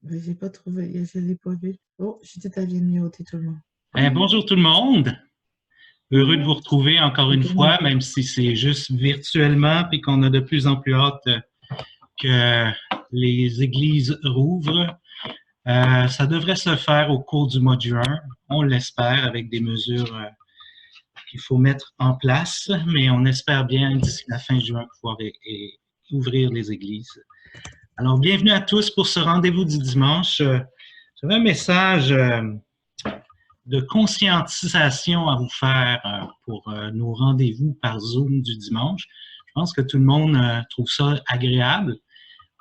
J'ai pas trouvé, je l'ai pas vu. Oh, Judith, elle vient de muter tout le monde. Bonjour tout le monde. Heureux de vous retrouver encore une fois, Ok. même si c'est juste virtuellement, puis qu'on a de plus en plus hâte que les églises rouvrent. Ça devrait se faire au cours du mois de juin, on l'espère, avec des mesures qu'il faut mettre en place, mais on espère bien d'ici la fin juin pouvoir ouvrir les églises. Alors, bienvenue à tous pour ce rendez-vous du dimanche. J'avais un message de conscientisation à vous faire pour nos rendez-vous par Zoom du dimanche. Je pense que tout le monde trouve ça agréable.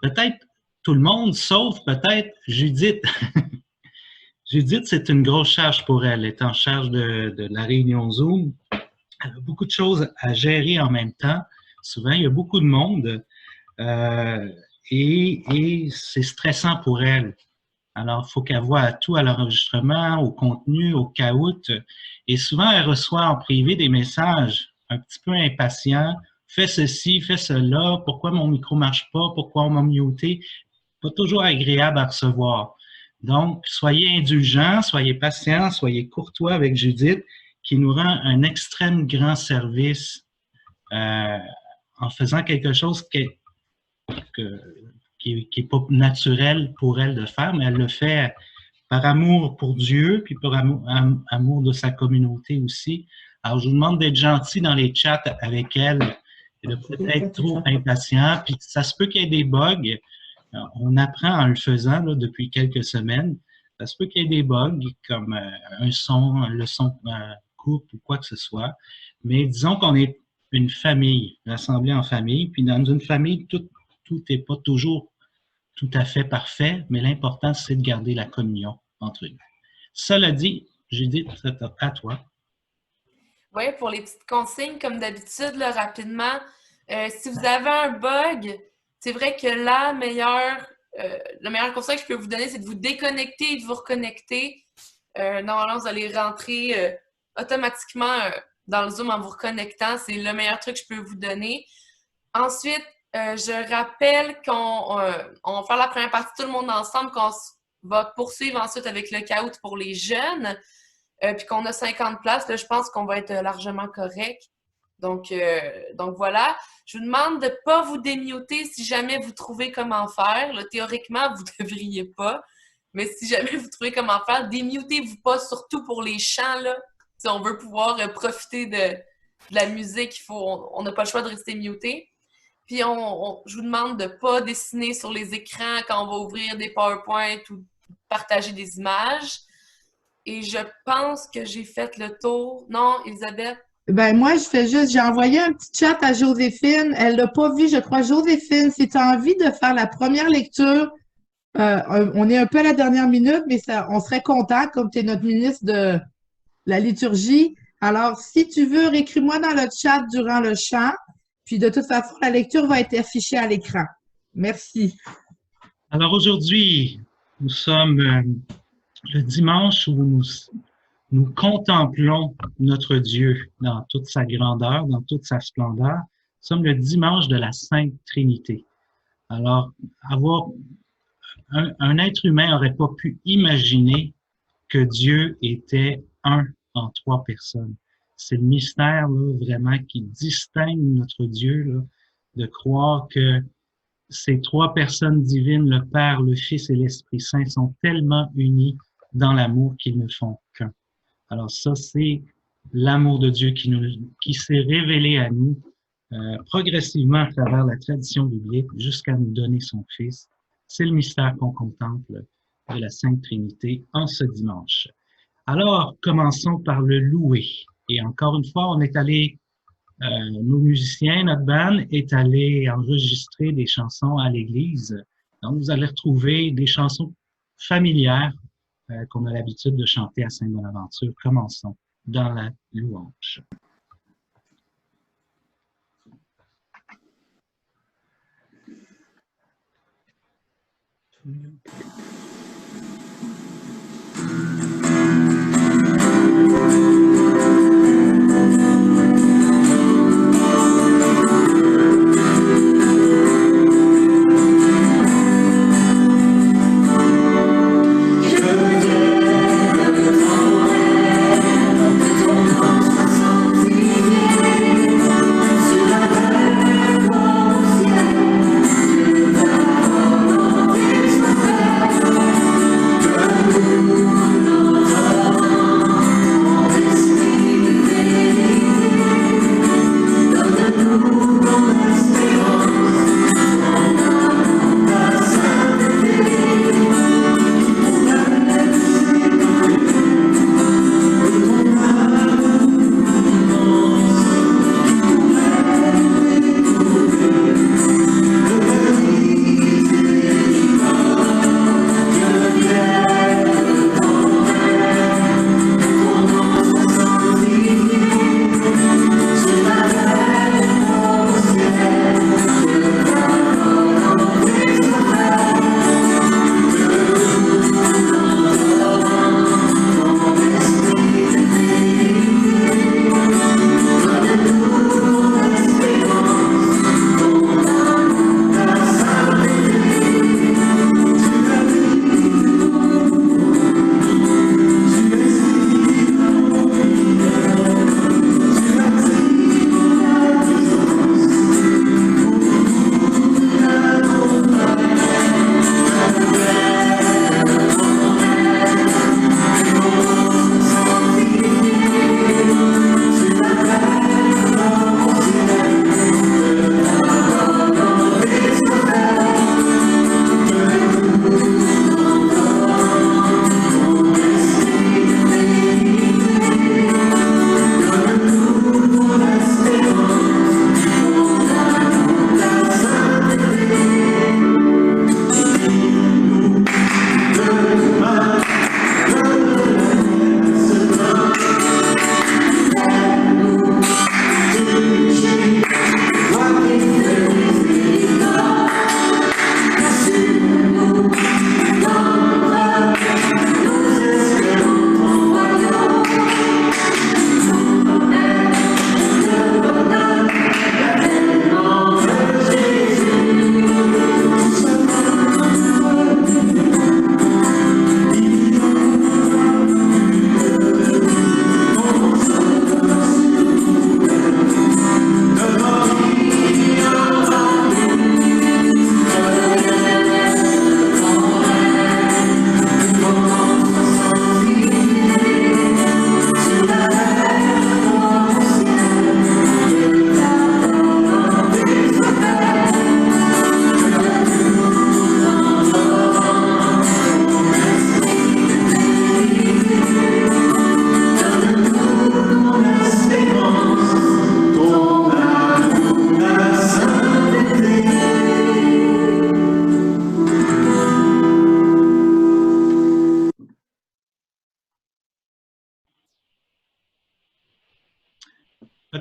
Peut-être tout le monde, sauf peut-être Judith. Judith, c'est une grosse charge pour elle. Elle est en charge de la réunion Zoom. Elle a beaucoup de choses à gérer en même temps. Souvent, il y a beaucoup de monde et c'est stressant pour elle. Alors, il faut qu'elle voie à tout, à l'enregistrement, au contenu, au caout. Et souvent, elle reçoit en privé des messages un petit peu impatients. Fais ceci, fais cela, pourquoi mon micro ne marche pas, pourquoi on m'a muté. Pas toujours agréable à recevoir. Donc, soyez indulgents, soyez patients, soyez courtois avec Judith, qui nous rend un extrême grand service en faisant quelque chose qui n'est pas naturel pour elle de faire, mais elle le fait par amour pour Dieu, puis par amour de sa communauté aussi. Alors, je vous demande d'être gentil dans les chats avec elle, et de peut-être trop impatient, puis ça se peut qu'il y ait des bugs. On apprend en le faisant là, depuis quelques semaines. Ça se peut qu'il y ait des bugs, comme le son coupe ou quoi que ce soit. Mais disons qu'on est une famille, rassemblée en famille, puis dans une famille, tout n'est pas toujours tout à fait parfait, mais l'important, c'est de garder la communion entre eux. Cela dit, Judith, c'est à toi. Oui, pour les petites consignes, comme d'habitude, rapidement, si vous avez un bug, c'est vrai que le meilleur conseil que je peux vous donner, c'est de vous déconnecter et de vous reconnecter. Normalement, vous allez rentrer automatiquement dans le Zoom en vous reconnectant. C'est le meilleur truc que je peux vous donner. Ensuite, je rappelle qu'on va faire la première partie tout le monde ensemble, qu'on va poursuivre ensuite avec le caout pour les jeunes, puis qu'on a 50 places. Là, je pense qu'on va être largement correct. Donc voilà. Je vous demande de ne pas vous démuter si jamais vous trouvez comment faire. Là, théoriquement, vous ne devriez pas. Mais si jamais vous trouvez comment faire, démutez-vous pas, surtout pour les chants. Là. Si on veut pouvoir profiter de la musique, on n'a pas le choix de rester muté. Puis je vous demande de ne pas dessiner sur les écrans quand on va ouvrir des PowerPoint ou partager des images. Et je pense que j'ai fait le tour. Non, Elisabeth? Ben moi, j'ai envoyé un petit chat à Joséphine. Elle l'a pas vu, je crois. Joséphine, si tu as envie de faire la première lecture, on est un peu à la dernière minute, mais on serait content, comme tu es notre ministre de la liturgie. Alors, si tu veux, réécris-moi dans le chat durant le chant. Puis de toute façon, la lecture va être affichée à l'écran. Merci. Alors aujourd'hui, nous sommes le dimanche où nous contemplons notre Dieu dans toute sa grandeur, dans toute sa splendeur. Nous sommes le dimanche de la Sainte Trinité. Alors, un être humain n'aurait pas pu imaginer que Dieu était un en trois personnes. C'est le mystère là, vraiment qui distingue notre Dieu, là, de croire que ces trois personnes divines, le Père, le Fils et l'Esprit Saint, sont tellement unis dans l'amour qu'ils ne font qu'un. Alors ça, c'est l'amour de Dieu qui s'est révélé à nous progressivement à travers la tradition biblique jusqu'à nous donner son Fils. C'est le mystère qu'on contemple de la Sainte Trinité en ce dimanche. Alors, commençons par le louer. Et encore une fois, on est allé, nos musiciens, notre band est allé enregistrer des chansons à l'église. Donc, vous allez retrouver des chansons familières qu'on a l'habitude de chanter à Saint-Bonaventure. Commençons dans la louange.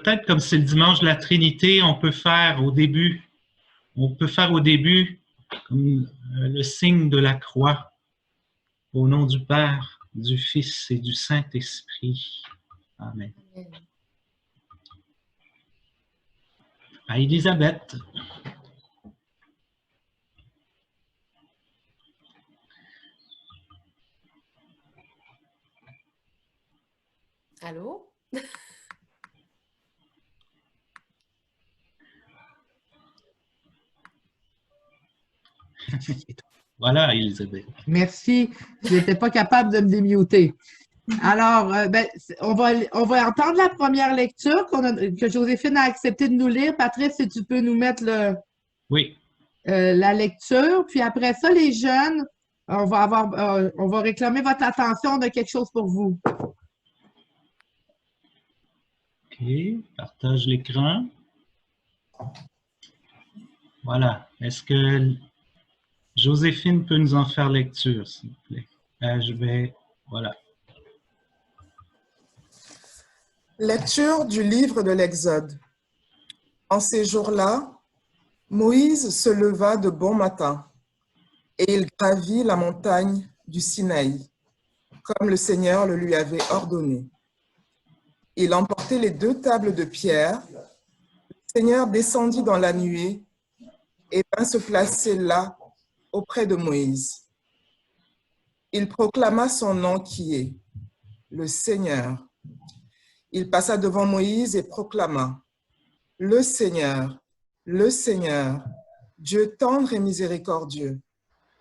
peut-être comme c'est le dimanche de la Trinité, on peut faire au début comme, le signe de la croix au nom du Père, du Fils et du Saint-Esprit. Amen. À Élisabeth. Allô? Voilà, Élisabeth. Merci. Je n'étais pas capable de me démuter. Alors, on va entendre la première lecture que Joséphine a accepté de nous lire. Patrice, si tu peux nous mettre Oui. la lecture. Puis après ça, les jeunes, on va réclamer votre attention. On a quelque chose pour vous. OK. Partage l'écran. Voilà. Est-ce que Joséphine peut nous en faire lecture, s'il vous plaît? Voilà. Lecture du livre de l'Exode. En ces jours-là, Moïse se leva de bon matin et il gravit la montagne du Sinaï, comme le Seigneur le lui avait ordonné. Il emportait les 2 tables de pierre. Le Seigneur descendit dans la nuée et vint se placer là, auprès de Moïse. Il proclama son nom qui est le Seigneur. Il passa devant Moïse et proclama: le Seigneur, Dieu tendre et miséricordieux,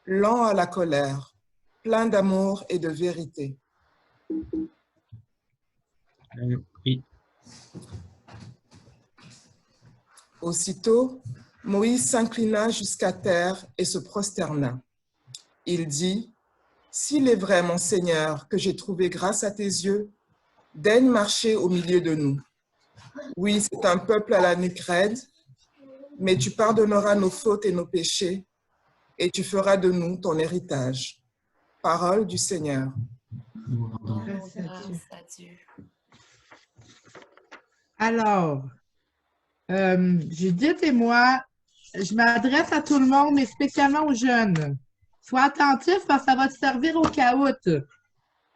lent à la colère, plein d'amour et de vérité. Oui. Aussitôt, Moïse s'inclina jusqu'à terre et se prosterna. Il dit: s'il est vrai, mon Seigneur, que j'ai trouvé grâce à tes yeux, daigne marcher au milieu de nous. Oui, c'est un peuple à la nuque raide, mais tu pardonneras nos fautes et nos péchés, et tu feras de nous ton héritage. Parole du Seigneur. Nous rendons Grâce à Dieu. Alors, Judith et moi, je m'adresse à tout le monde, mais spécialement aux jeunes. Sois attentif parce que ça va te servir au caout.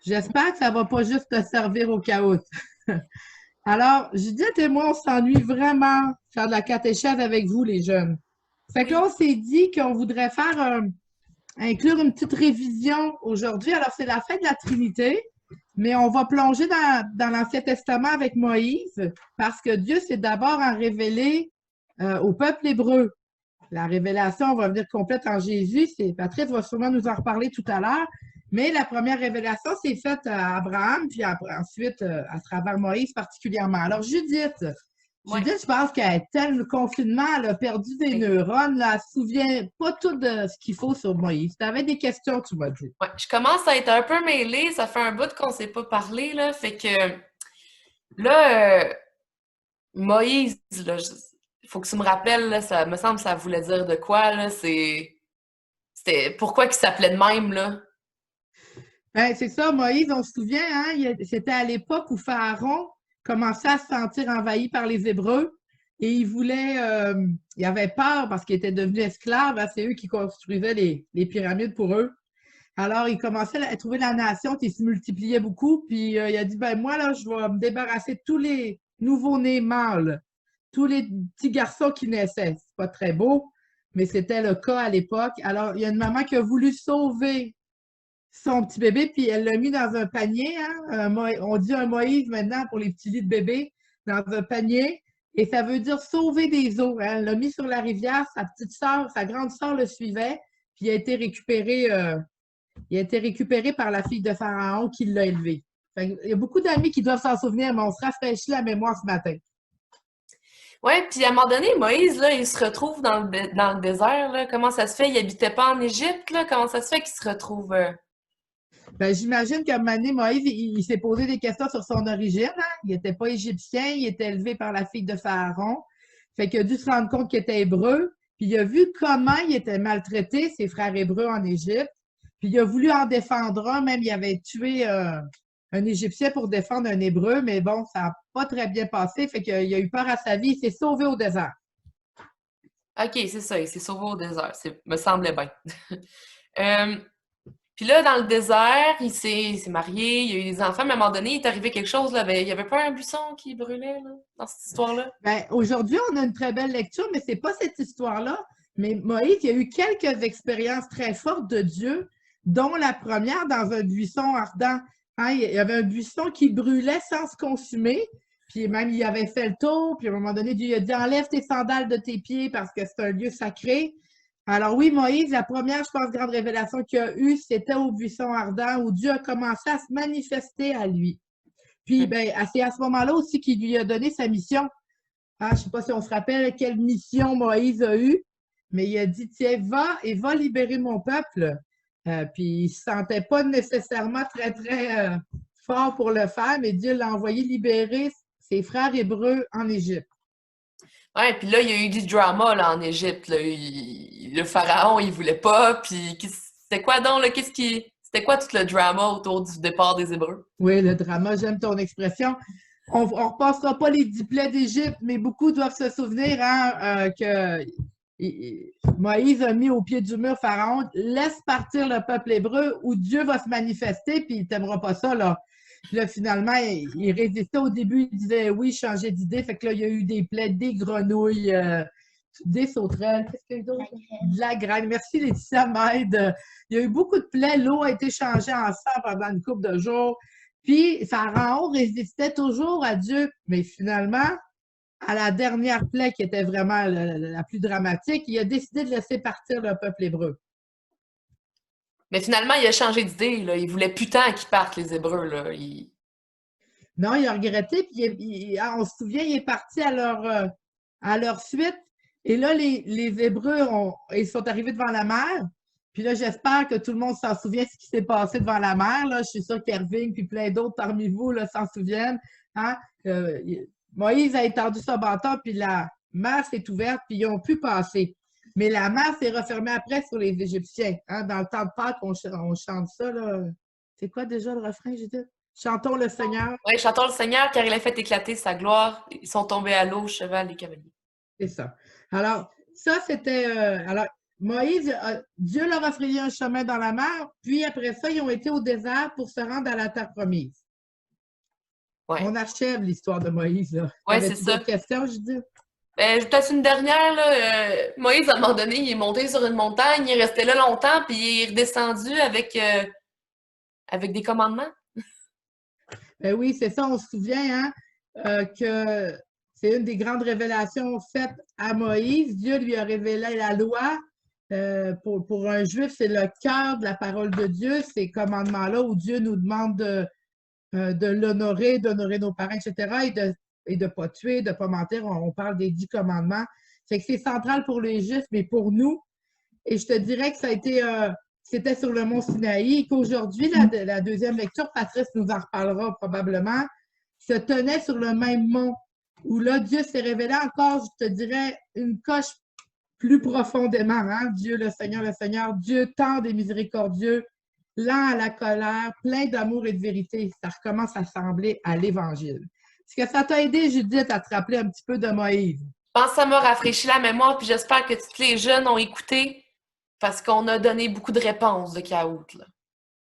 J'espère que ça ne va pas juste te servir au caout. Alors, Judith et moi, on s'ennuie vraiment de faire de la catéchèse avec vous, les jeunes. Fait que là, on s'est dit qu'on voudrait inclure une petite révision aujourd'hui. Alors, c'est la fête de la Trinité, mais on va plonger dans l'Ancien Testament avec Moïse parce que Dieu s'est d'abord révélé au peuple hébreu. La révélation va venir complète en Jésus. Patrice va sûrement nous en reparler tout à l'heure. Mais la première révélation s'est faite à Abraham, puis ensuite à travers Moïse particulièrement. Alors, Judith, je pense qu'elle est tellement confinement, elle a perdu des neurones, là, elle ne se souvient pas tout de ce qu'il faut sur Moïse. Tu avais des questions, tu m'as dit. Ouais, je commence à être un peu mêlée. Ça fait un bout qu'on ne s'est pas parlé, là. Fait que là, Moïse, là, il faut que tu me rappelles, là, ça me semble que ça voulait dire de quoi, là. C'était pourquoi il s'appelait de même, là? Ben, c'est ça, Moïse, on se souvient, hein, c'était à l'époque où Pharaon commençait à se sentir envahi par les Hébreux et il avait peur parce qu'il était devenu esclave, hein, c'est eux qui construisaient les pyramides pour eux. Alors, il commençait à trouver la nation qui se multipliait beaucoup, puis il a dit, ben moi, là, je vais me débarrasser de tous les nouveaux-nés mâles, tous les petits garçons qui naissaient. C'est pas très beau, mais c'était le cas à l'époque. Alors, il y a une maman qui a voulu sauver son petit bébé, puis elle l'a mis dans un panier. Hein? On dit un Moïse maintenant pour les petits lits de bébé, dans un panier. Et ça veut dire sauver des eaux. Hein? Elle l'a mis sur la rivière, sa petite sœur, sa grande sœur le suivait, puis il a été récupéré par la fille de Pharaon qui l'a élevé. Il y a beaucoup d'amis qui doivent s'en souvenir, mais on se rafraîchit la mémoire ce matin. Oui, puis à un moment donné, Moïse, là, il se retrouve dans le désert. Là. Comment ça se fait? Il n'habitait pas en Égypte. Là. Comment ça se fait qu'il se retrouve... Ben, j'imagine qu'à un moment donné, Moïse, il s'est posé des questions sur son origine. Hein? Il n'était pas égyptien, il était élevé par la fille de Pharaon. Fait qu'il a dû se rendre compte qu'il était hébreu. Puis il a vu comment il était maltraité, ses frères hébreux en Égypte. Puis il a voulu en défendre un, même il avait tué un Égyptien pour défendre un Hébreu, mais bon, ça n'a pas très bien passé, fait qu'il a eu peur à sa vie, il s'est sauvé au désert. OK, c'est ça, il s'est sauvé au désert, me semblait bien. Puis là, dans le désert, il s'est marié, il a eu des enfants, mais à un moment donné, il est arrivé quelque chose, là, il n'y avait pas un buisson qui brûlait là, dans cette histoire-là? Ben, aujourd'hui, on a une très belle lecture, mais c'est pas cette histoire-là. Mais Moïse, il a eu quelques expériences très fortes de Dieu, dont la première dans un buisson ardent. Hein, il y avait un buisson qui brûlait sans se consumer, puis même il avait fait le tour, puis à un moment donné, Dieu lui a dit « Enlève tes sandales de tes pieds parce que c'est un lieu sacré ». Alors oui, Moïse, la première, je pense, grande révélation qu'il a eue, c'était au buisson ardent où Dieu a commencé à se manifester à lui. Puis ben, c'est à ce moment-là aussi qu'il lui a donné sa mission. Hein, je ne sais pas si on se rappelle quelle mission Moïse a eue, mais il a dit, tiens, va et va libérer mon peuple. Puis il ne se sentait pas nécessairement très fort pour le faire, mais Dieu l'a envoyé libérer ses frères hébreux en Égypte. Ouais, puis là, il y a eu du drama là, en Égypte. Là. Le pharaon, il voulait pas. Puis c'était quoi donc? Là, c'était quoi tout le drama autour du départ des Hébreux? Oui, le drama, j'aime ton expression. On ne repassera pas les 10 plaies d'Égypte, mais beaucoup doivent se souvenir que Moïse a mis au pied du mur Pharaon, laisse partir le peuple hébreu où Dieu va se manifester, puis il t'aimera pas ça, là. Puis là, finalement, il résistait au début, il disait oui, changer d'idée. Fait que là, il y a eu des plaies, des grenouilles, des sauterelles. Qu'est-ce qu'il y a eu d'autre? De la graine. Merci, Laetitia m'aide. Il y a eu beaucoup de plaies. L'eau a été changée en sang pendant une couple de jours. Puis, Pharaon résistait toujours à Dieu. Mais finalement, à la dernière plaie qui était vraiment la plus dramatique, il a décidé de laisser partir le peuple hébreu. Mais finalement, il a changé d'idée. Il voulait plus tant qu'ils partent, les Hébreux. Là. Non, il a regretté. Puis on se souvient, il est parti à leur suite. Et là, les Hébreux, ils sont arrivés devant la mer. Puis là, j'espère que tout le monde s'en souvient ce qui s'est passé devant la mer. Là. Je suis sûre qu'Erving puis plein d'autres parmi vous s'en souviennent. Hein? Moïse a étendu son bâton, puis la mer s'est ouverte, puis ils ont pu passer. Mais la mer s'est refermée après sur les Égyptiens. Hein? Dans le temps de Pâques, on chante ça. C'est quoi déjà le refrain, Judith? Chantons le Seigneur. Oui, chantons le Seigneur car il a fait éclater sa gloire. Ils sont tombés à l'eau, cheval et cavaliers. C'est ça. Alors, ça, c'était... alors, Moïse, Dieu leur a frayé un chemin dans la mer, puis après ça, ils ont été au désert pour se rendre à la terre promise. Ouais. On achève l'histoire de Moïse. Oui, c'est ça. D'autres questions, Judith? Peut-être une dernière. Là, Moïse, à un moment donné, il est monté sur une montagne, il est resté là longtemps, puis il est redescendu avec des commandements. Ben oui, c'est ça, on se souvient que c'est une des grandes révélations faites à Moïse. Dieu lui a révélé la loi. Pour un juif, c'est le cœur de la parole de Dieu, ces commandements-là où Dieu nous demande de l'honorer, d'honorer nos parents, etc., et de ne pas tuer, de ne pas mentir. On parle des 10 commandements. C'est que c'est central pour les Juifs, mais pour nous, et je te dirais que ça a été, c'était sur le mont Sinaï, et qu'aujourd'hui, la deuxième lecture, Patrice nous en reparlera probablement, se tenait sur le même mont, où là, Dieu s'est révélé encore, je te dirais, une coche plus profondément. Hein? Dieu, le Seigneur, Dieu tendre et miséricordieux, lent à la colère, plein d'amour et de vérité. Ça recommence à sembler à l'Évangile. Est-ce que ça t'a aidé, Judith, à te rappeler un petit peu de Moïse? Je pense que ça m'a rafraîchi la mémoire, puis j'espère que tous les jeunes ont écouté parce qu'on a donné beaucoup de réponses de Caout.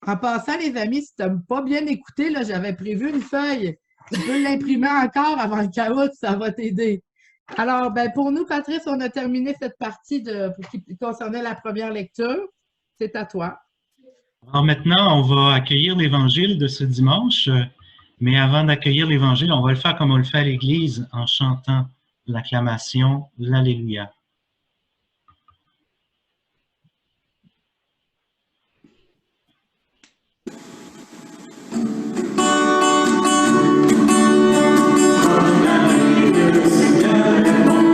En passant, les amis, si tu n'as pas bien écouté, là, j'avais prévu une feuille. Tu peux l'imprimer encore avant le Caout, ça va t'aider. Alors, ben, pour nous, Patrice, on a terminé cette partie qui concernait la première lecture. C'est à toi. Alors maintenant, on va accueillir l'Évangile de ce dimanche. Mais avant d'accueillir l'Évangile, on va le faire comme on le fait à l'Église, en chantant l'acclamation, l'Alléluia. Alleluia, alleluia.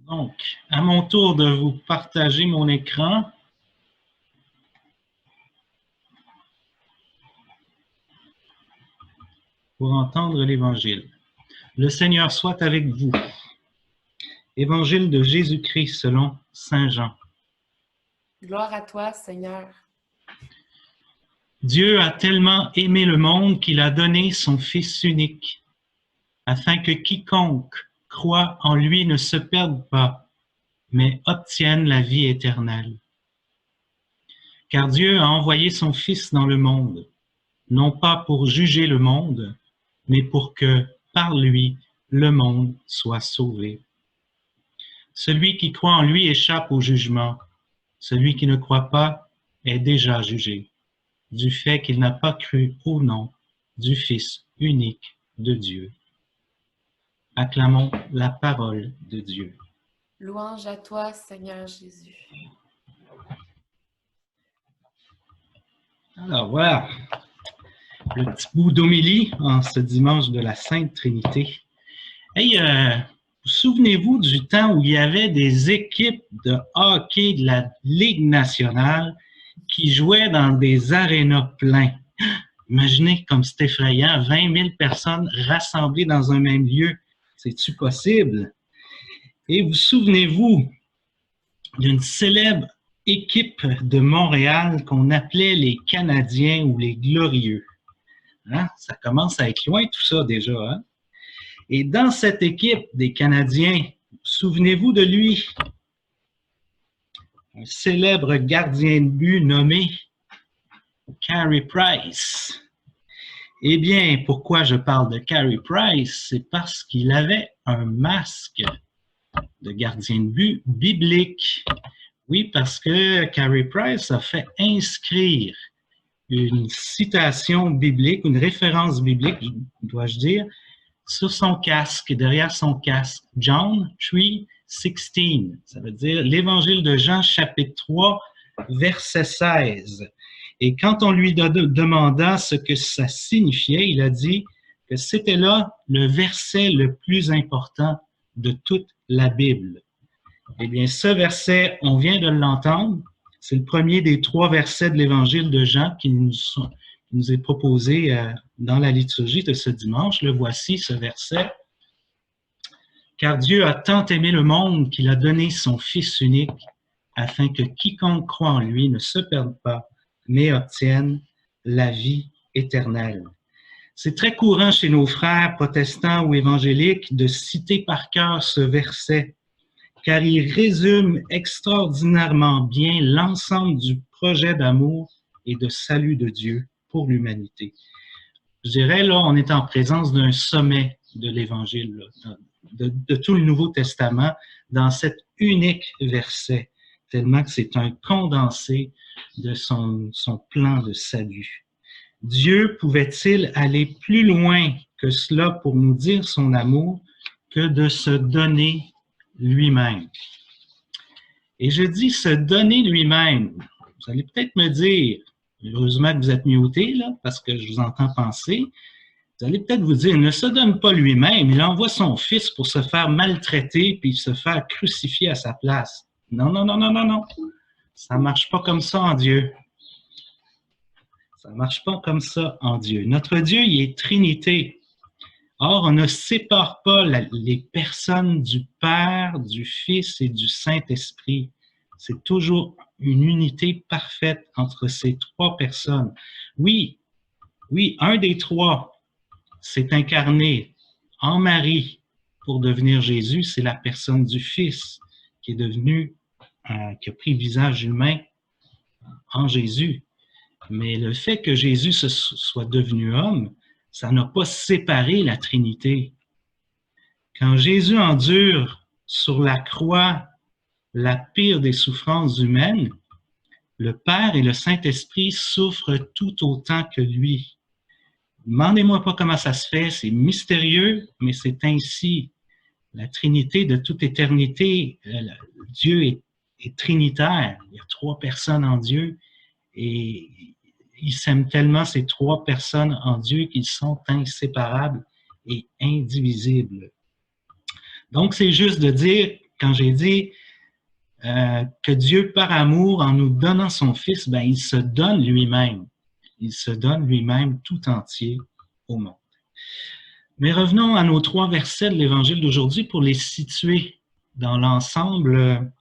Donc, à mon tour de vous partager mon écran. Pour entendre l'Évangile. Le Seigneur soit avec vous. Évangile de Jésus-Christ selon Saint Jean. Gloire à toi, Seigneur. Dieu a tellement aimé le monde qu'il a donné son Fils unique, afin que quiconque croit en lui ne se perde pas, mais obtienne la vie éternelle. Car Dieu a envoyé son Fils dans le monde, non pas pour juger le monde, mais pour que, par lui, le monde soit sauvé. Celui qui croit en lui échappe au jugement. Celui qui ne croit pas est déjà jugé, du fait qu'il n'a pas cru au nom du Fils unique de Dieu. Acclamons la parole de Dieu. Louange à toi, Seigneur Jésus. Alors voilà, le petit bout d'homélie en ce dimanche de la Sainte Trinité. Hey, souvenez-vous du temps où il y avait des équipes de hockey de la Ligue nationale qui jouaient dans des arénas pleins. Imaginez comme c'est effrayant, 20 000 personnes rassemblées dans un même lieu. C'est-tu possible? Et vous souvenez-vous d'une célèbre équipe de Montréal qu'on appelait les Canadiens ou les Glorieux. Hein? Ça commence à être loin tout ça déjà. Hein? Et dans cette équipe des Canadiens, souvenez-vous de lui, un célèbre gardien de but nommé Carey Price. Eh bien, pourquoi je parle de Carey Price? C'est parce qu'il avait un masque de gardien de but biblique. Oui, parce que Carey Price a fait inscrire une citation biblique, une référence biblique, dois-je dire, sur son casque, derrière son casque. John 3:16, ça veut dire l'Évangile de Jean, chapitre 3, verset 16. Et quand on lui demanda ce que ça signifiait, il a dit que c'était là le verset le plus important de toute la Bible. Eh bien, ce verset, on vient de l'entendre. C'est le premier des 3 versets de l'Évangile de Jean qui nous est proposé dans la liturgie de ce dimanche. Le voici, ce verset. « Car Dieu a tant aimé le monde qu'il a donné son Fils unique, afin que quiconque croit en lui ne se perde pas, mais obtienne la vie éternelle. » C'est très courant chez nos frères protestants ou évangéliques de citer par cœur ce verset, car il résume extraordinairement bien l'ensemble du projet d'amour et de salut de Dieu pour l'humanité. Je dirais, là, on est en présence d'un sommet de l'Évangile, de tout le Nouveau Testament, dans cet unique verset, tellement que c'est un condensé de son plan de salut. Dieu pouvait-il aller plus loin que cela pour nous dire son amour que de se donner lui-même? Et je dis se donner lui-même. Vous allez peut-être me dire, heureusement que vous êtes mutés, là, parce que je vous entends penser, vous allez peut-être vous dire, il ne se donne pas lui-même, il envoie son Fils pour se faire maltraiter puis se faire crucifier à sa place. Non, non, non, non, non, non. Ça ne marche pas comme ça en Dieu. Ça ne marche pas comme ça en Dieu. Notre Dieu, il est Trinité. Or, on ne sépare pas les personnes du Père, du Fils et du Saint-Esprit. C'est toujours une unité parfaite entre ces 3 personnes. Oui, un des 3 s'est incarné en Marie pour devenir Jésus. C'est la personne du Fils qui est devenu, qui a pris le visage humain en Jésus. Mais le fait que Jésus soit devenu homme, ça n'a pas séparé la Trinité. Quand Jésus endure sur la croix la pire des souffrances humaines, le Père et le Saint-Esprit souffrent tout autant que lui. Demandez-moi pas comment ça se fait, c'est mystérieux, mais c'est ainsi. La Trinité de toute éternité, Dieu est trinitaire. Il y a 3 personnes en Dieu et il s'aime tellement ces 3 personnes en Dieu qu'ils sont inséparables et indivisibles. Donc, c'est juste de dire quand j'ai dit que Dieu, par amour, en nous donnant son Fils, ben, il se donne lui-même. Il se donne lui-même tout entier au monde. Mais revenons à nos 3 versets de l'Évangile d'aujourd'hui pour les situer dans l'ensemble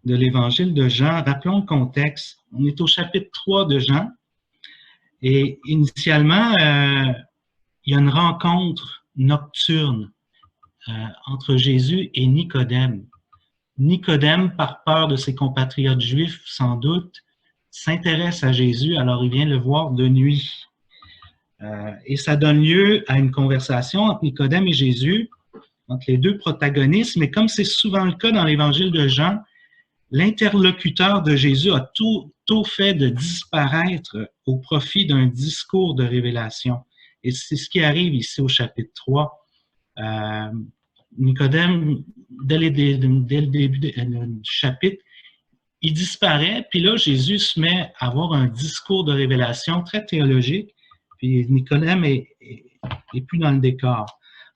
de l'Évangile de Jean. Rappelons le contexte. On est au chapitre 3 de Jean. Et initialement, il y a une rencontre nocturne entre Jésus et Nicodème. Nicodème, par peur de ses compatriotes juifs, sans doute, s'intéresse à Jésus, alors il vient le voir de nuit. Et ça donne lieu à une conversation entre Nicodème et Jésus, entre les 2 protagonistes, mais comme c'est souvent le cas dans l'Évangile de Jean, l'interlocuteur de Jésus a tout fait de disparaître au profit d'un discours de révélation. Et c'est ce qui arrive ici au chapitre 3. Nicodème, dès le début du chapitre, il disparaît, puis là, Jésus se met à avoir un discours de révélation très théologique, puis Nicodème est plus dans le décor.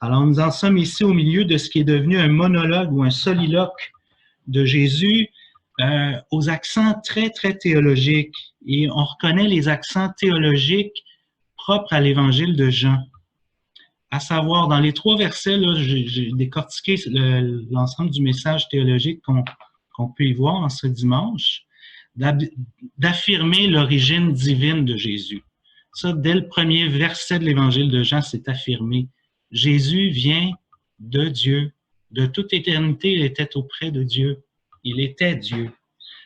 Alors, nous en sommes ici au milieu de ce qui est devenu un monologue ou un soliloque de Jésus aux accents très, très théologiques. Et on reconnaît les accents théologiques propres à l'Évangile de Jean. À savoir, dans les 3 versets, là, j'ai décortiqué l'ensemble du message théologique qu'on peut y voir en ce dimanche, d'affirmer l'origine divine de Jésus. Ça, dès le premier verset de l'Évangile de Jean, c'est affirmé. Jésus vient de Dieu. De toute éternité, il était auprès de Dieu. Il était Dieu.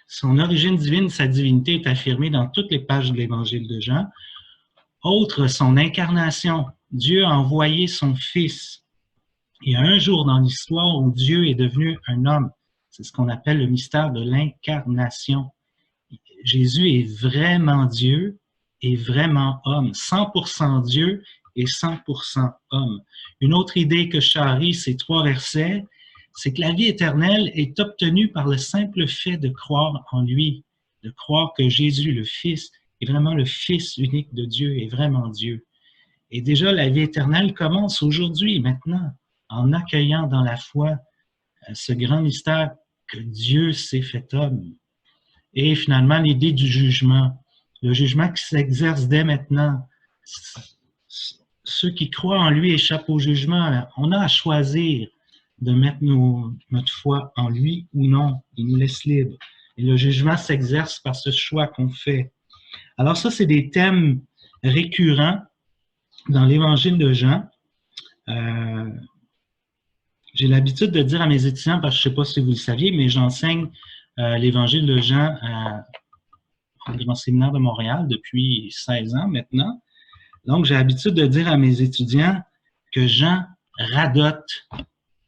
Son origine divine, sa divinité est affirmée dans toutes les pages de l'Évangile de Jean. Autre, son incarnation. Dieu a envoyé son Fils. Il y a un jour dans l'histoire où Dieu est devenu un homme. C'est ce qu'on appelle le mystère de l'incarnation. Jésus est vraiment Dieu et vraiment homme. 100% Dieu et 100% homme. Une autre idée que charrie ces 3 versets, c'est que la vie éternelle est obtenue par le simple fait de croire en lui, de croire que Jésus, le Fils, est vraiment le Fils unique de Dieu, est vraiment Dieu. Et déjà, la vie éternelle commence aujourd'hui, maintenant, en accueillant dans la foi ce grand mystère que Dieu s'est fait homme. Et finalement, l'idée du jugement, le jugement qui s'exerce dès maintenant. Ceux qui croient en lui échappent au jugement. On a à choisir de mettre notre foi en lui ou non. Il nous laisse libres. Et le jugement s'exerce par ce choix qu'on fait. Alors ça, c'est des thèmes récurrents dans l'Évangile de Jean. J'ai l'habitude de dire à mes étudiants, parce que je ne sais pas si vous le saviez, mais j'enseigne l'Évangile de Jean au Grand Séminaire de Montréal depuis 16 ans maintenant. Donc, j'ai l'habitude de dire à mes étudiants que Jean radote.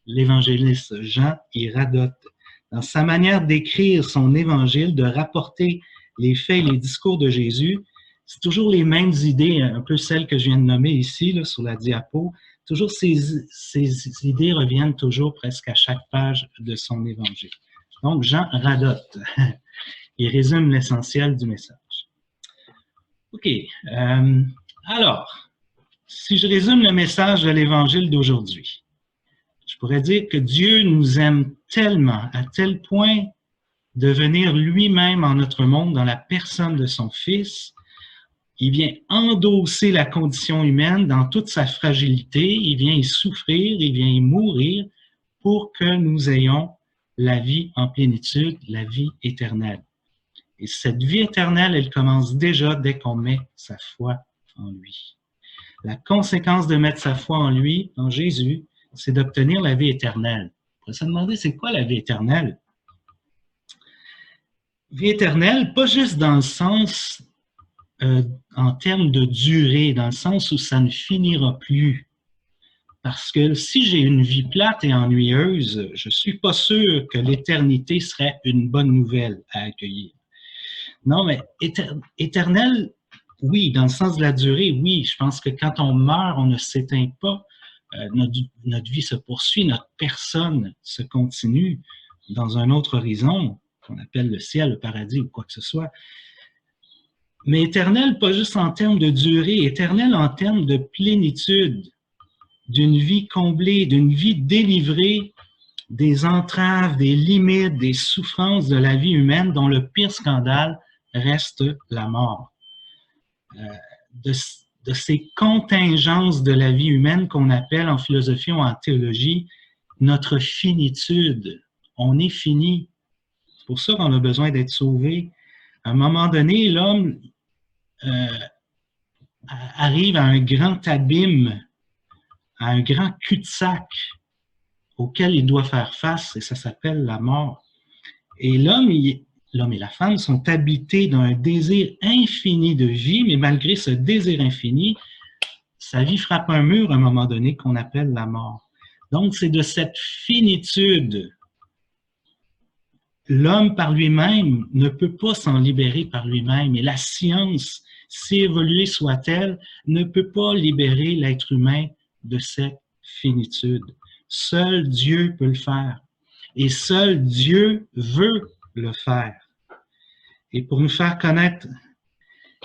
L'évangéliste Jean, il radote. Dans sa manière d'écrire son évangile, de rapporter les faits et les discours de Jésus, c'est toujours les mêmes idées, un peu celles que je viens de nommer ici, là, sur la diapo. Toujours ces idées reviennent toujours presque à chaque page de son évangile. Donc, Jean radote. Il résume l'essentiel du message. OK. Alors, si je résume le message de l'Évangile d'aujourd'hui, je pourrais dire que Dieu nous aime tellement, à tel point de venir lui-même en notre monde dans la personne de son Fils. Il vient endosser la condition humaine dans toute sa fragilité, il vient y souffrir, il vient y mourir pour que nous ayons la vie en plénitude, la vie éternelle. Et cette vie éternelle, elle commence déjà dès qu'on met sa foi en lui. La conséquence de mettre sa foi en lui, en Jésus, c'est d'obtenir la vie éternelle. On pourrait se demander, c'est quoi la vie éternelle? Vie éternelle, pas juste dans le sens, en termes de durée, dans le sens où ça ne finira plus. Parce que si j'ai une vie plate et ennuyeuse, je ne suis pas sûr que l'éternité serait une bonne nouvelle à accueillir. Non, mais éternel, oui, dans le sens de la durée, oui. Je pense que quand on meurt, on ne s'éteint pas. Notre vie se poursuit, notre personne se continue dans un autre horizon, qu'on appelle le ciel, le paradis ou quoi que ce soit. Mais éternel, pas juste en termes de durée, éternel en termes de plénitude, d'une vie comblée, d'une vie délivrée des entraves, des limites, des souffrances de la vie humaine dont le pire scandale reste la mort. De ces contingences de la vie humaine qu'on appelle en philosophie ou en théologie notre finitude. On est fini. C'est pour ça qu'on a besoin d'être sauvé. À un moment donné, l'homme arrive à un grand abîme, à un grand cul-de-sac auquel il doit faire face, et ça s'appelle la mort. Et l'homme et la femme sont habités d'un désir infini de vie, mais malgré ce désir infini, sa vie frappe un mur à un moment donné qu'on appelle la mort. Donc, c'est de cette finitude. L'homme par lui-même ne peut pas s'en libérer par lui-même, et la science, si évoluée soit-elle, ne peut pas libérer l'être humain de cette finitude. Seul Dieu peut le faire. Et seul Dieu veut le faire. Et pour nous faire connaître,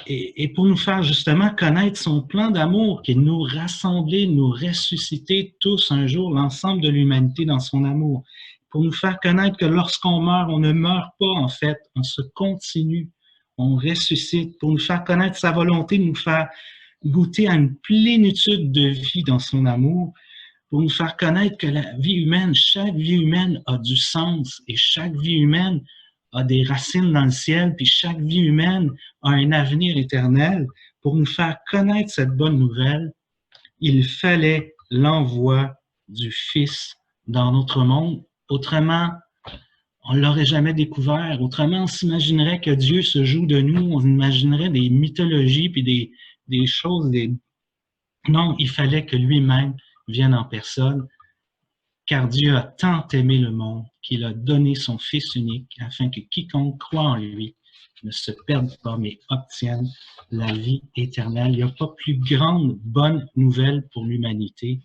et pour nous faire justement connaître son plan d'amour, qui est de nous rassembler, de nous ressusciter tous un jour, l'ensemble de l'humanité dans son amour. Pour nous faire connaître que lorsqu'on meurt, on ne meurt pas en fait, on se continue, on ressuscite. Pour nous faire connaître sa volonté, de nous faire goûter à une plénitude de vie dans son amour, pour nous faire connaître que la vie humaine, chaque vie humaine a du sens et chaque vie humaine a des racines dans le ciel, puis chaque vie humaine a un avenir éternel. Pour nous faire connaître cette bonne nouvelle, il fallait l'envoi du Fils dans notre monde. Autrement, on ne l'aurait jamais découvert. Autrement, on s'imaginerait que Dieu se joue de nous, on imaginerait des mythologies, puis des choses. Non, il fallait que lui-même vienne en personne, car Dieu a tant aimé le monde qu'il a donné son Fils unique afin que quiconque croit en lui ne se perde pas, mais obtienne la vie éternelle. Il n'y a pas plus grande bonne nouvelle pour l'humanité,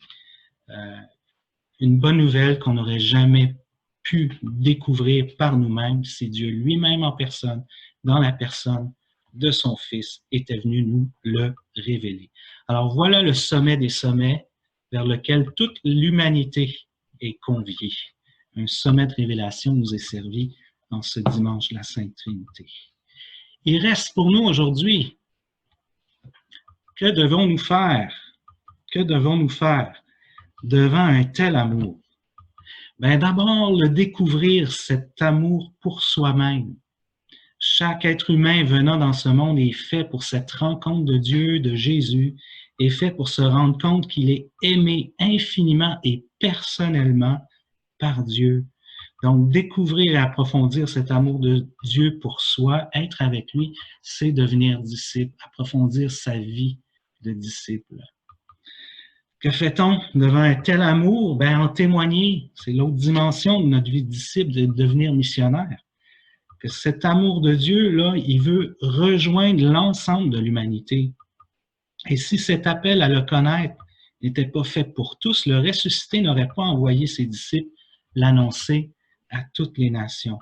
une bonne nouvelle qu'on n'aurait jamais pu découvrir par nous-mêmes si Dieu lui-même en personne, dans la personne de son Fils, était venu nous le révéler. Alors voilà le sommet des sommets vers lequel toute l'humanité est conviée. Un sommet de révélation nous est servi dans ce dimanche de la Sainte Trinité. Il reste pour nous aujourd'hui, que devons-nous faire? Que devons-nous faire devant un tel amour? Bien, d'abord, le découvrir, cet amour pour soi-même. Chaque être humain venant dans ce monde est fait pour cette rencontre de Dieu, de Jésus, est fait pour se rendre compte qu'il est aimé infiniment et personnellement par Dieu. Donc, découvrir et approfondir cet amour de Dieu pour soi, être avec lui, c'est devenir disciple, approfondir sa vie de disciple. Que fait-on devant un tel amour? Ben, en témoigner. C'est l'autre dimension de notre vie de disciple, de devenir missionnaire. Que cet amour de Dieu, là, il veut rejoindre l'ensemble de l'humanité. Et si cet appel à le connaître n'était pas fait pour tous, le ressuscité n'aurait pas envoyé ses disciples l'annoncer à toutes les nations.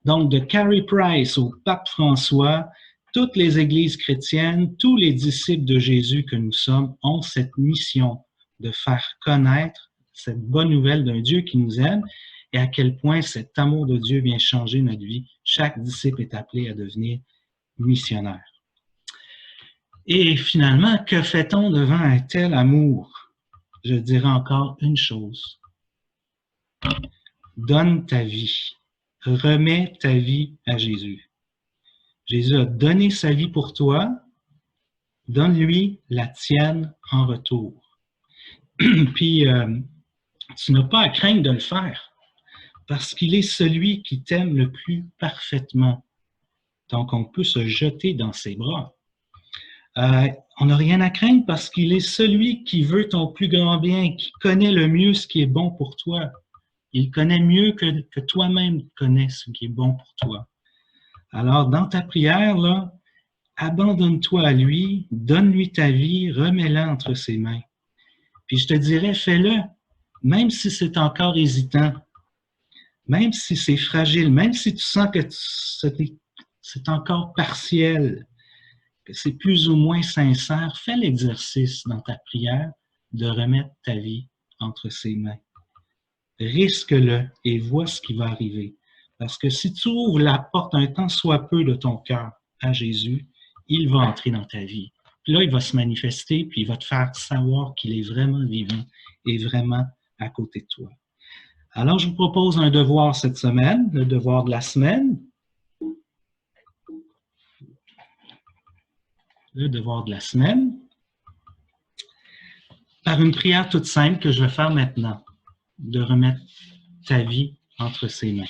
Donc, de Carey Price au pape François, toutes les églises chrétiennes, tous les disciples de Jésus que nous sommes ont cette mission de faire connaître cette bonne nouvelle d'un Dieu qui nous aime et à quel point cet amour de Dieu vient changer notre vie. Chaque disciple est appelé à devenir missionnaire. Et finalement, que fait-on devant un tel amour? Je dirais encore une chose. Donne ta vie. Remets ta vie à Jésus. Jésus a donné sa vie pour toi. Donne-lui la tienne en retour. Puis, tu n'as pas à craindre de le faire parce qu'il est celui qui t'aime le plus parfaitement. Donc, on peut se jeter dans ses bras. On n'a rien à craindre parce qu'il est celui qui veut ton plus grand bien, qui connaît le mieux ce qui est bon pour toi. Il connaît mieux que toi-même connais ce qui est bon pour toi. Alors, dans ta prière, là, abandonne-toi à lui, donne-lui ta vie, remets-la entre ses mains. Puis je te dirais, fais-le, même si c'est encore hésitant, même si c'est fragile, même si tu sens que c'est encore partiel, que c'est plus ou moins sincère, fais l'exercice dans ta prière de remettre ta vie entre ses mains. risque-le et vois ce qui va arriver. Parce que si tu ouvres la porte un tant soit peu de ton cœur à Jésus, il va entrer dans ta vie. Puis là, il va se manifester, puis il va te faire savoir qu'il est vraiment vivant et vraiment à côté de toi. Alors, je vous propose un devoir cette semaine, le devoir de la semaine. Le devoir de la semaine. Par une prière toute simple que je vais faire maintenant, de remettre ta vie entre ses mains.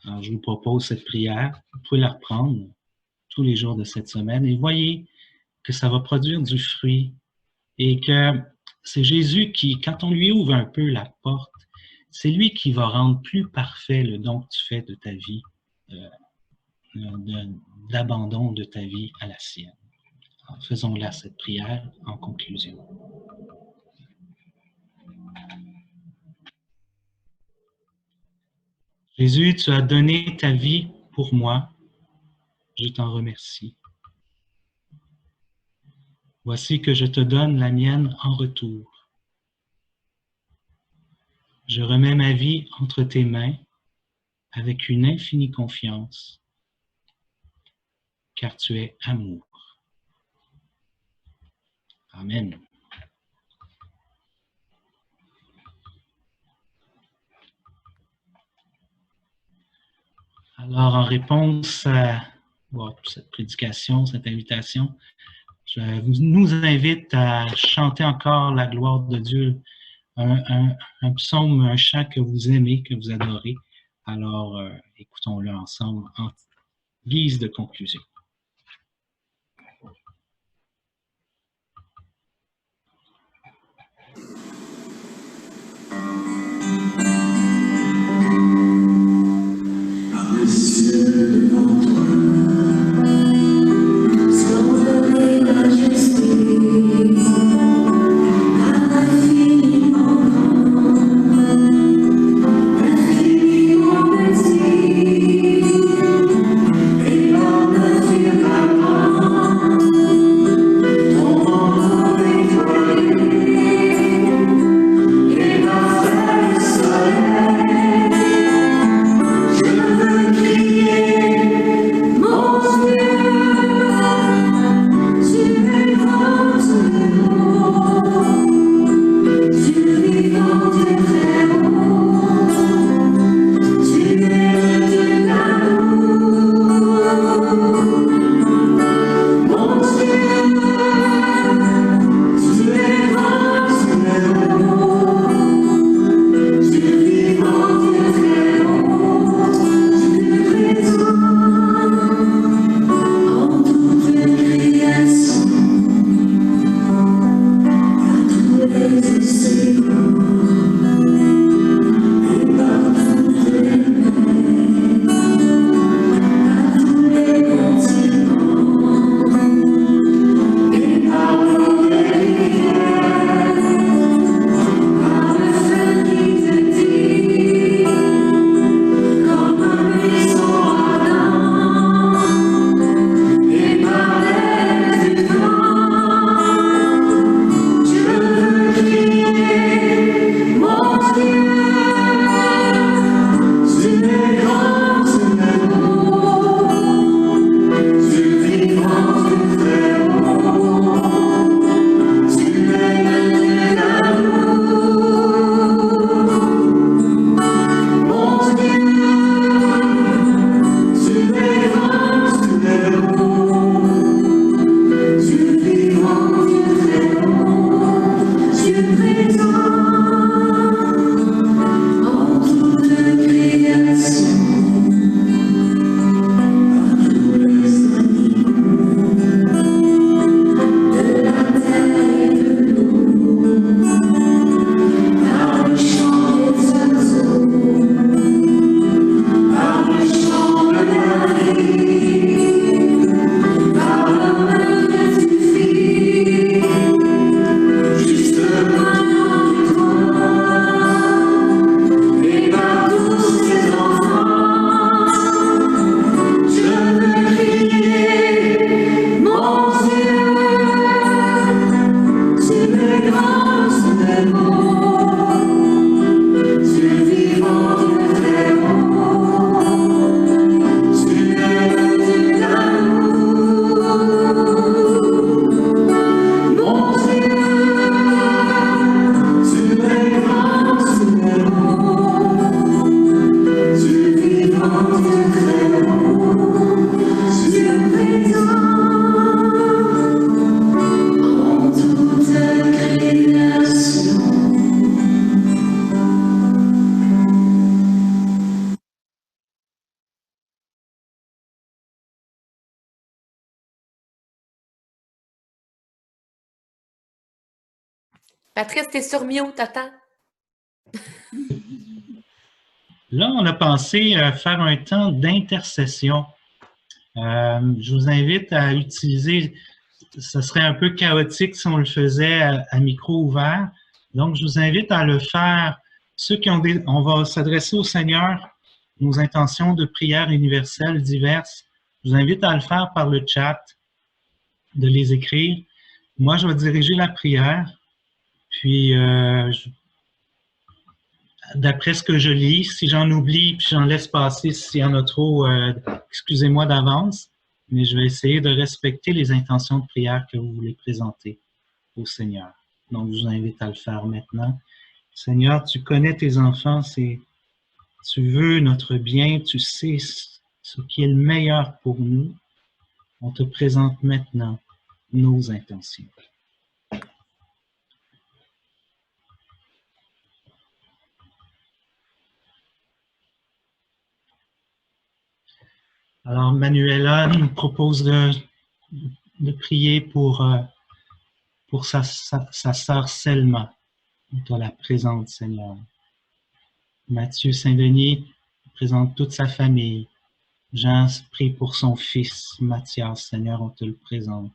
Alors, je vous propose cette prière. Vous pouvez la reprendre tous les jours de cette semaine et voyez que ça va produire du fruit et que c'est Jésus qui, quand on lui ouvre un peu la porte, c'est lui qui va rendre plus parfait le don que tu fais de ta vie, d'abandon de ta vie à la sienne. Alors, faisons-la cette prière en conclusion. Jésus, tu as donné ta vie pour moi. Je t'en remercie. Voici que je te donne la mienne en retour. Je remets ma vie entre tes mains avec une infinie confiance, car tu es amour. Amen. Alors, en réponse à cette prédication, cette invitation, je nous invite à chanter encore la gloire de Dieu, un psaume, un chant que vous aimez, que vous adorez. Alors, écoutons-le ensemble en guise de conclusion. Infiniment petit, et en Patrice, t'es sur mute, attends. Là, on a pensé faire un temps d'intercession. Je vous invite à utiliser, ce serait un peu chaotique si on le faisait à micro ouvert. Donc, je vous invite à le faire. Ceux qui ont on va s'adresser au Seigneur, nos intentions de prière universelle diverses. Je vous invite à le faire par le chat, de les écrire. Moi, je vais diriger la prière. Puis, d'après ce que je lis, si j'en oublie, puis j'en laisse passer s'il y en a trop, excusez-moi d'avance, mais je vais essayer de respecter les intentions de prière que vous voulez présenter au Seigneur. Donc, je vous invite à le faire maintenant. Seigneur, tu connais tes enfants, tu veux notre bien, tu sais ce qui est le meilleur pour nous. On te présente maintenant nos intentions. Alors, Manuela nous propose de prier pour sa sœur Selma. On te la présente, Seigneur. Mathieu Saint-Denis présente toute sa famille. Jean prie pour son fils, Mathias. Seigneur, on te le présente.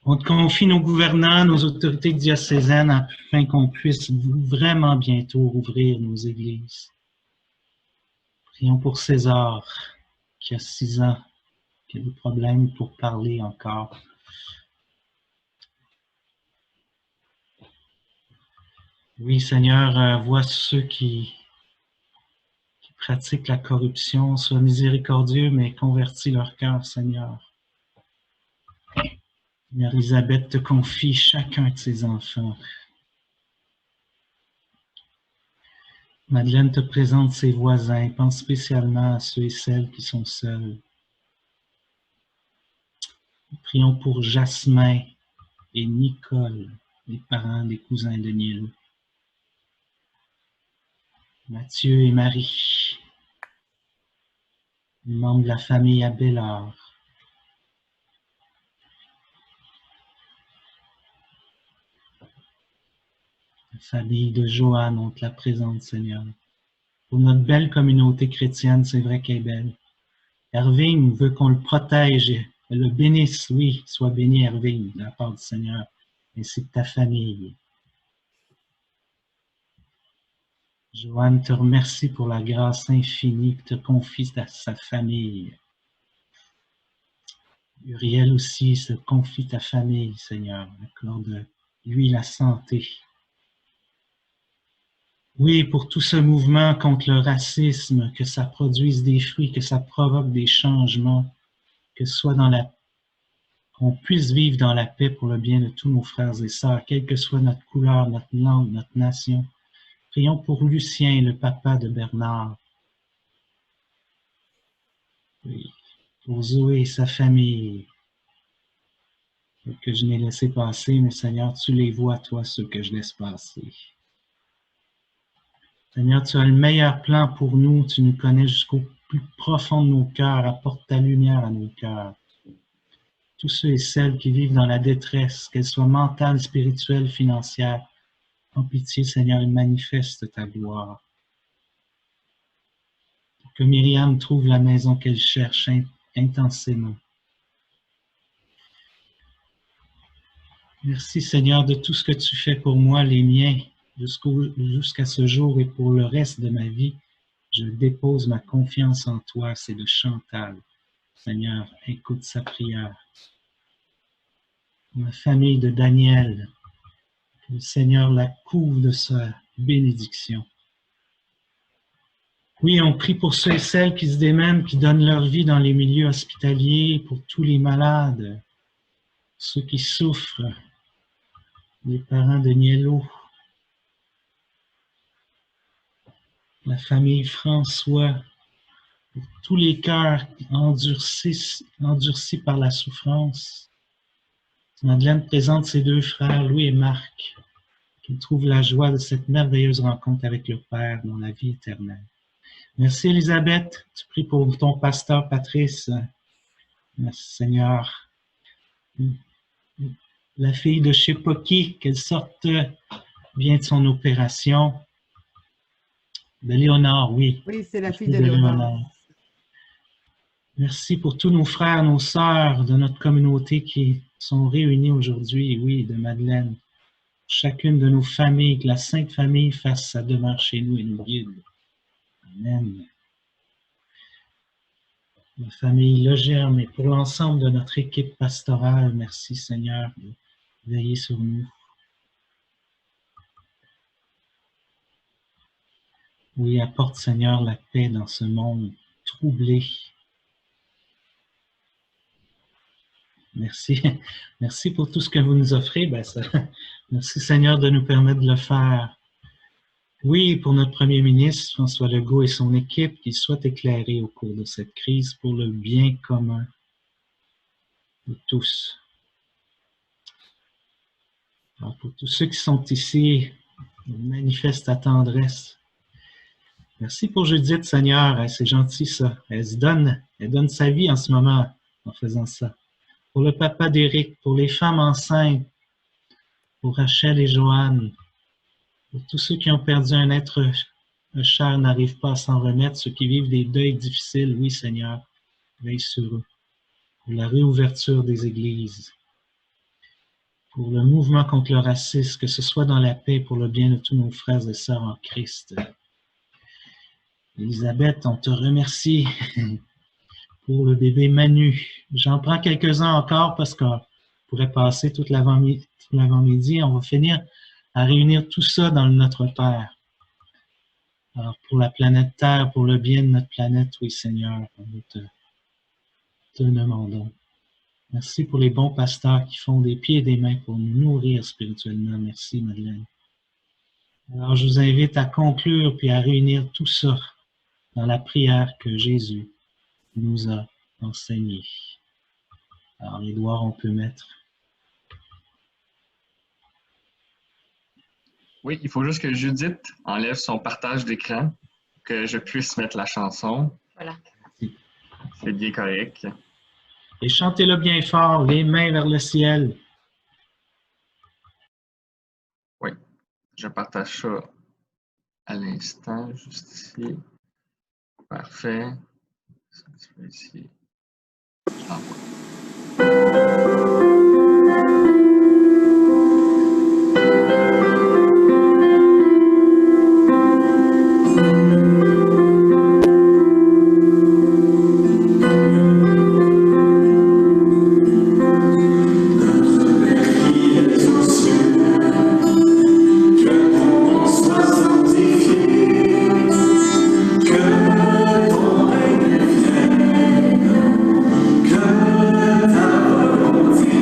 On te confie nos gouvernants, nos autorités diocésaines, afin qu'on puisse vraiment bientôt ouvrir nos églises. Prions pour César, qui a 6 ans, qui a des problèmes pour parler encore. Oui, Seigneur, vois ceux qui pratiquent la corruption, sois miséricordieux, mais convertis leur cœur, Seigneur. Mère Elisabeth te confie chacun de ses enfants. Madeleine te présente ses voisins, pense spécialement à ceux et celles qui sont seuls. Prions pour Jasmin et Nicole, les parents des cousins de Nil. Mathieu et Marie, membres de la famille Abélard. La famille de Joanne, on te la présente, Seigneur. Pour notre belle communauté chrétienne, c'est vrai qu'elle est belle. Herving veut qu'on le protège et le bénisse. Oui, sois béni, Herving, de la part du Seigneur, ainsi que ta famille. Joanne te remercie pour la grâce infinie que te confie à sa famille. Uriel aussi se confie ta famille, Seigneur. Accorde-lui la santé. Oui, pour tout ce mouvement contre le racisme, que ça produise des fruits, que ça provoque des changements, que ce soit qu'on puisse vivre dans la paix pour le bien de tous nos frères et sœurs, quelle que soit notre couleur, notre langue, notre nation. Prions pour Lucien, le papa de Bernard. Oui, pour Zoé et sa famille, que je n'ai laissé passer, mais Seigneur, tu les vois, toi, ceux que je laisse passer. Seigneur, tu as le meilleur plan pour nous, tu nous connais jusqu'au plus profond de nos cœurs, apporte ta lumière à nos cœurs. Tous ceux et celles qui vivent dans la détresse, qu'elle soit mentale, spirituelle, financière, en pitié, Seigneur, et manifeste ta gloire. Que Myriam trouve la maison qu'elle cherche intensément. Merci, Seigneur, de tout ce que tu fais pour moi, les miens, jusqu'à ce jour et pour le reste de ma vie. Je dépose ma confiance en toi, c'est de Chantal. Seigneur, écoute sa prière. Ma famille de Daniel, que le Seigneur la couvre de sa bénédiction. Oui, on prie pour ceux et celles qui se démènent, qui donnent leur vie dans les milieux hospitaliers, pour tous les malades, ceux qui souffrent, les parents de Niello, la famille François, pour tous les cœurs endurcis par la souffrance. Madeleine présente ses 2 frères, Louis et Marc, qui trouvent la joie de cette merveilleuse rencontre avec le Père dans la vie éternelle. Merci, Elisabeth. Tu pries pour ton pasteur, Patrice. Merci, Seigneur. la fille de je sais pas qui, qu'elle sorte bien de son opération. De Léonard, oui. Oui, c'est la fille de Léonard. Merci pour tous nos frères, nos sœurs de notre communauté qui sont réunis aujourd'hui, oui, de Madeleine. Chacune de nos familles, que la Sainte Famille fasse sa demeure chez nous et nous guide. Amen. La famille Legerme et pour l'ensemble de notre équipe pastorale, merci Seigneur de veiller sur nous. Oui, apporte Seigneur la paix dans ce monde troublé. Merci. Merci pour tout ce que vous nous offrez. Merci Seigneur de nous permettre de le faire. Oui, pour notre Premier ministre, François Legault et son équipe, qu'ils soient éclairés au cours de cette crise pour le bien commun de tous. Alors, pour tous ceux qui sont ici, on manifeste ta tendresse. Merci pour Judith, Seigneur. C'est gentil, ça. Elle donne sa vie en ce moment en faisant ça. Pour le papa d'Éric, pour les femmes enceintes, pour Rachel et Joanne, pour tous ceux qui ont perdu un être cher, n'arrivent pas à s'en remettre, ceux qui vivent des deuils difficiles, oui Seigneur, veille sur eux. Pour la réouverture des églises, pour le mouvement contre le racisme, que ce soit dans la paix, pour le bien de tous nos frères et sœurs en Christ. Elisabeth, on te remercie pour le bébé Manu. J'en prends quelques-uns encore parce qu'on pourrait passer toute l'avant-midi. On va finir à réunir tout ça dans notre Père. Alors, pour la planète Terre, pour le bien de notre planète, oui Seigneur, nous te demandons. Merci pour les bons pasteurs qui font des pieds et des mains pour nous nourrir spirituellement. Merci Madeleine. Alors, je vous invite à conclure puis à réunir tout ça dans la prière que Jésus nous a enseignée. Alors, Édouard, on peut mettre. Oui, il faut juste que Judith enlève son partage d'écran, que je puisse mettre la chanson. Voilà. C'est bien correct. Et chantez-le bien fort, les mains vers le ciel. Oui, je partage ça à l'instant, juste ici. Parfait. Ici. Que ta volonté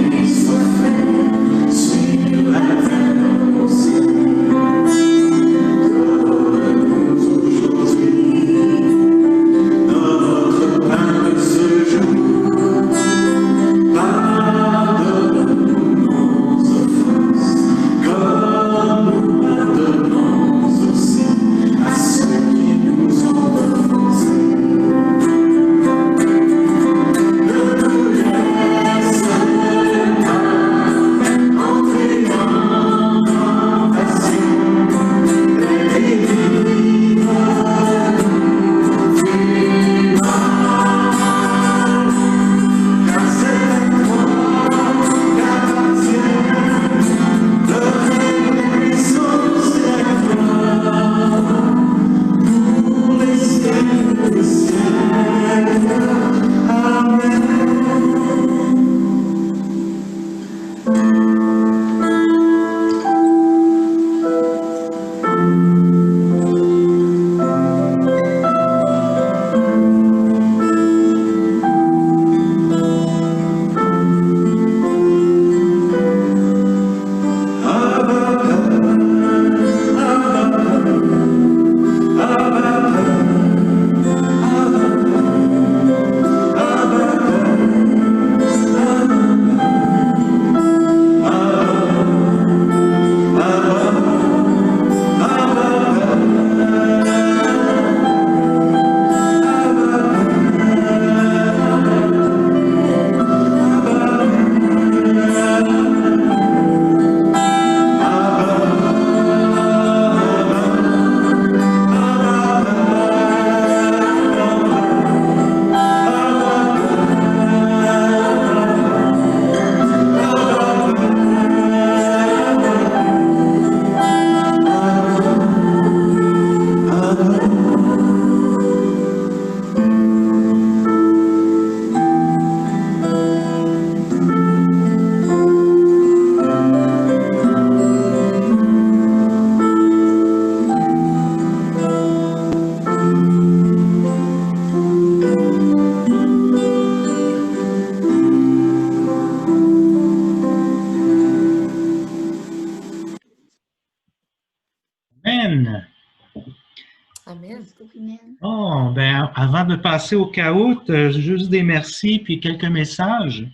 Amen. Oh, ben, avant de passer au chaos, juste des merci puis quelques messages.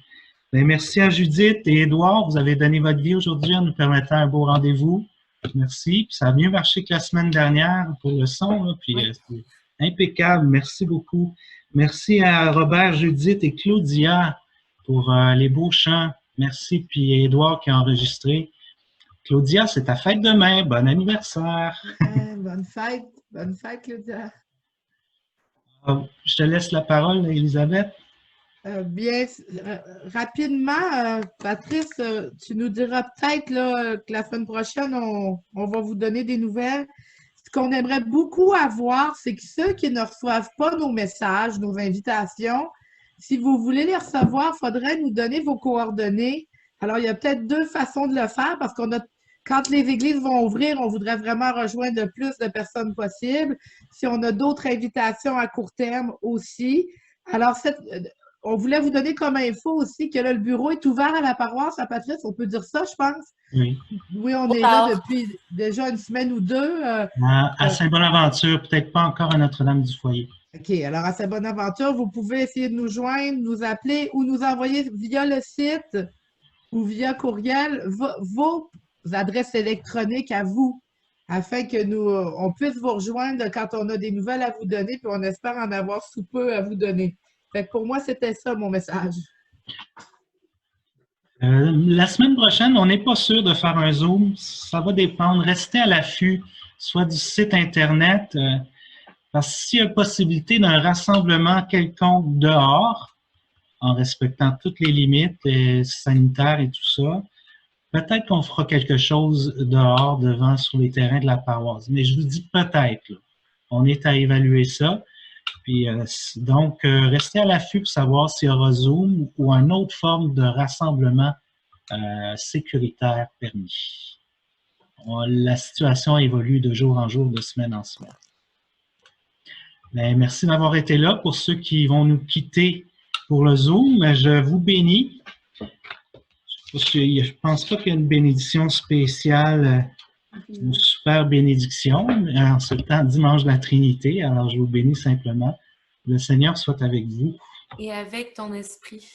Ben, merci à Judith et Édouard. Vous avez donné votre vie aujourd'hui en nous permettant un beau rendez-vous. Merci. Puis ça a mieux marché que la semaine dernière pour le son, là, puis c'est impeccable. Merci beaucoup. Merci à Robert, Judith et Claudia pour les beaux chants. Merci. Puis Édouard qui a enregistré. Claudia, c'est ta fête demain. Bon anniversaire. Bonne fête. Bonne fête, Claudia. Je te laisse la parole, Elisabeth. Bien, rapidement, Patrice, tu nous diras peut-être là, que la semaine prochaine, on va vous donner des nouvelles. Ce qu'on aimerait beaucoup avoir, c'est que ceux qui ne reçoivent pas nos messages, nos invitations, si vous voulez les recevoir, il faudrait nous donner vos coordonnées. Alors, il y a peut-être deux façons de le faire parce quand les églises vont ouvrir, on voudrait vraiment rejoindre le plus de personnes possible. Si on a d'autres invitations à court terme aussi. Alors, on voulait vous donner comme info aussi que là, le bureau est ouvert à la paroisse, à Patrice. On peut dire ça, je pense. Oui. Oui, on est là depuis déjà une semaine ou deux. À Saint-Bonaventure, peut-être pas encore à Notre-Dame-du-Foyer. OK. Alors, à Saint-Bonaventure, vous pouvez essayer de nous joindre, nous appeler ou nous envoyer via le site ou via courriel vos adresses électroniques à vous afin que on puisse vous rejoindre quand on a des nouvelles à vous donner puis on espère en avoir sous peu à vous donner. Fait que pour moi, c'était ça mon message. La semaine prochaine, on n'est pas sûr de faire un Zoom. Ça va dépendre. Restez à l'affût, soit du site Internet, parce que s'il y a possibilité d'un rassemblement quelconque dehors, en respectant toutes les limites sanitaires et tout ça, peut-être qu'on fera quelque chose dehors, devant, sur les terrains de la paroisse. Mais je vous dis peut-être. Là. On est à évaluer ça. Puis, donc, restez à l'affût pour savoir s'il y aura Zoom ou une autre forme de rassemblement sécuritaire permis. La situation évolue de jour en jour, de semaine en semaine. Mais merci d'avoir été là. Pour ceux qui vont nous quitter pour le Zoom, je vous bénis. Je ne pense pas qu'il y ait une bénédiction spéciale, une super bénédiction, en ce temps, dimanche de la Trinité. Alors, je vous bénis simplement. Le Seigneur soit avec vous. Et avec ton esprit.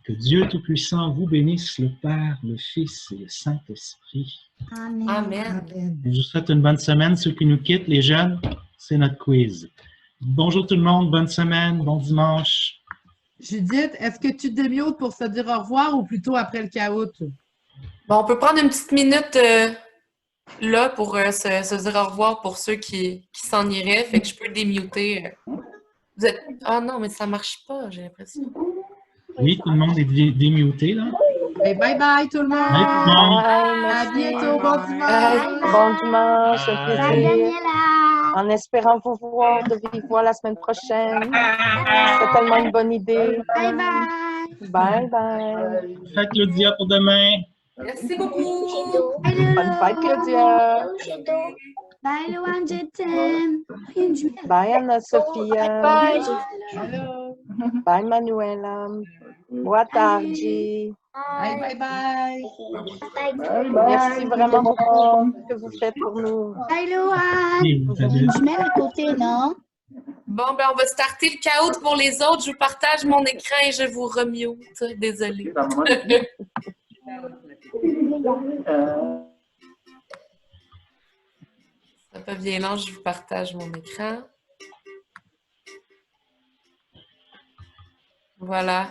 Que Dieu Tout-Puissant vous bénisse, le Père, le Fils et le Saint-Esprit. Amen. Amen. Je vous souhaite une bonne semaine. Ceux qui nous quittent, les jeunes, c'est notre quiz. Bonjour tout le monde, bonne semaine, bon dimanche. Judith, est-ce que tu te démutes pour se dire au revoir ou plutôt après le chaos? Bon, on peut prendre une petite minute là pour se dire au revoir pour ceux qui s'en iraient. Fait que je peux démuter. Vous êtes... Ah non, mais ça marche pas, j'ai l'impression. Oui, tout le monde est démuté, là. Bye bye tout le monde! Bye, tout le monde. À bientôt, bon dimanche! Bon dimanche, un Bye, plaisir. Daniela. En espérant vous voir de vive voix la semaine prochaine. C'est tellement une bonne idée. Bye bye. Bye bye. Fête Claudia pour demain. Merci beaucoup! Bonne fête, Claudia. Bye, Loan, je t'aime. Une jumelle. Bye, Anna-Sophia. Bye! Allô? Bye, Manuela. Boa tarde. Bye bye! Merci vraiment beaucoup ce que vous faites pour nous. Bye, Loan. Oui, salut. Une jumelle à côté, non? Bon, ben on va starter le chaos pour les autres. Je vous partage mon écran et je vous remute. Désolée. Ça peut bien long, je vous partage mon écran. Voilà.